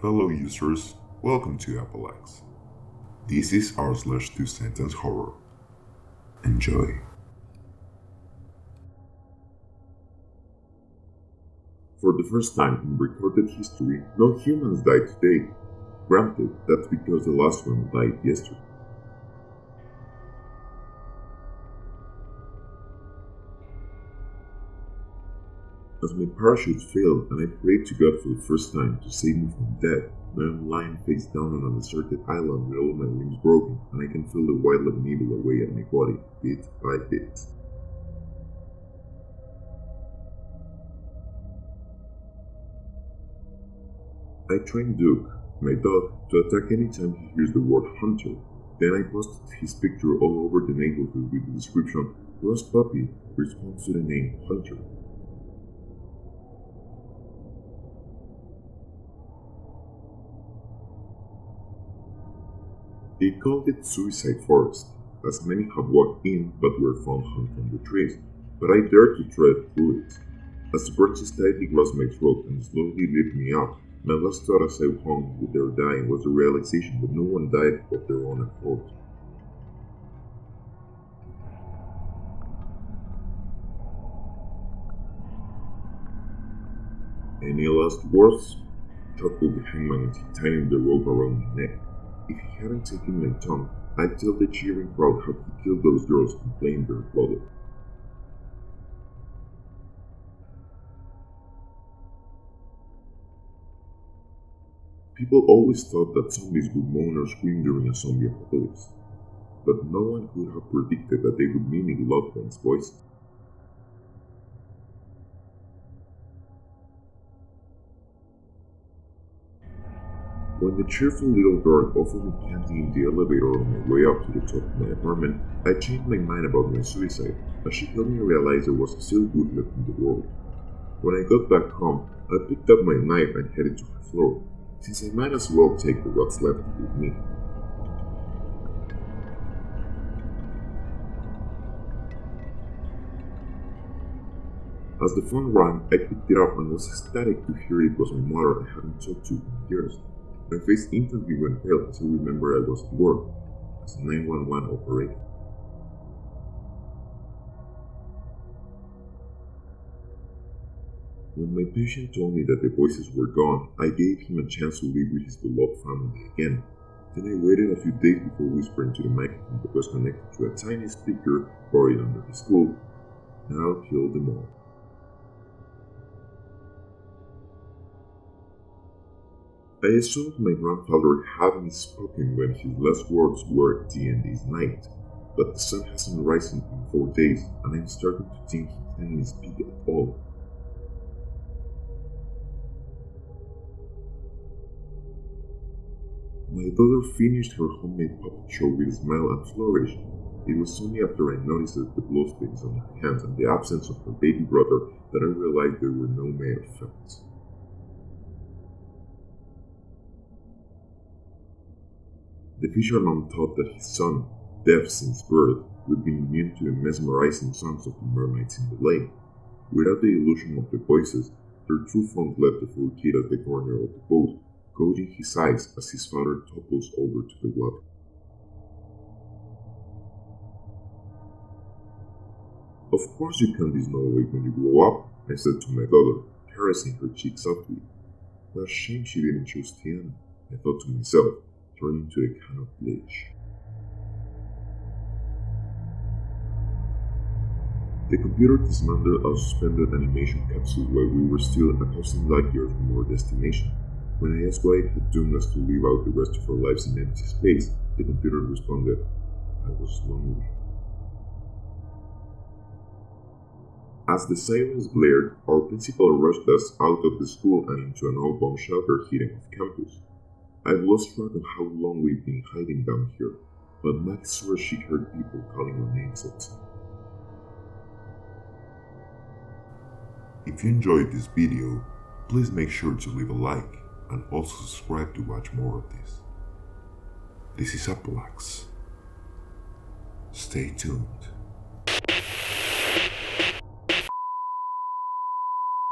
Fellow users, welcome to Apallax. This is r/2sentencerhorror. Enjoy. For the first time in recorded history, no humans died today. Granted, that's because the last one died yesterday. As my parachute failed and I prayed to God for the first time to save me from death, now I'm lying face down on a deserted island with all my limbs broken and I can feel the wildlife nibble away at my body, bit by bit. I trained Duke, my dog, to attack anytime he hears the word hunter. Then I posted his picture all over the neighborhood with the description, "Lost puppy responds to the name Hunter." They called it Suicide Forest, as many had walked in but were found hung from the trees, but I dared to tread through it. As the branches tightly grasped my throat and slowly lifted me up, my last thought as I hung with their dying was the realization that no one died of their own accord. "Any last words?" chuckled the hangman as he tightened the rope around my neck. If he hadn't taken my tongue, I'd tell the cheering crowd how he killed those girls and blamed their father. People always thought that zombies would moan or scream during a zombie apocalypse, but no one could have predicted that they would mimic loved ones' voices. When the cheerful little girl offered me candy in the elevator on my way up to the top of my apartment, I changed my mind about my suicide, as she helped me realize there was still good left in the world. When I got back home, I picked up my knife and headed to her floor, since I might as well take what's left with me. As the phone rang, I picked it up and was ecstatic to hear it was my mother I hadn't talked to in years. My face instantly went pale as I remembered I was at work as a 911 operator. When my patient told me that the voices were gone, I gave him a chance to live with his beloved family again. Then I waited a few days before whispering to the microphone that was connected to a tiny speaker buried under his cloak. "Now kill them all." I assumed my grandfather had misspoken when his last words were "the end is night," but the sun hasn't risen in 4 days, and I'm starting to think he didn't misspeak at all. My daughter finished her homemade puppet show with a smile and flourish. It was only after I noticed the blood stains on her hands and the absence of her baby brother that I realized they were no made of felt. The fisherman thought that his son, deaf since birth, would be immune to the mesmerizing songs of the mermaids in the lake. Without the illusion of the voices, their true form left the poor kid at the corner of the boat, gouging his eyes as his father topples over to the water. "Of course you can be Snow White when you grow up," I said to my daughter, caressing her cheek softly. "What a shame she didn't choose Tiana," I thought to myself, turning to a can of bleach. The computer dismantled a suspended animation capsule while we were still 1,000 light years from our destination. When I asked why it had doomed us to live out the rest of our lives in empty space, the computer responded, "I was lonely." As the sirens blared, our principal rushed us out of the school and into an old bomb shelter hidden off campus. I've lost track of how long we've been hiding down here, but Max swore she heard people calling our names outside. If you enjoyed this video, please make sure to leave a like and also subscribe to watch more of this. This is Apallax. Stay tuned.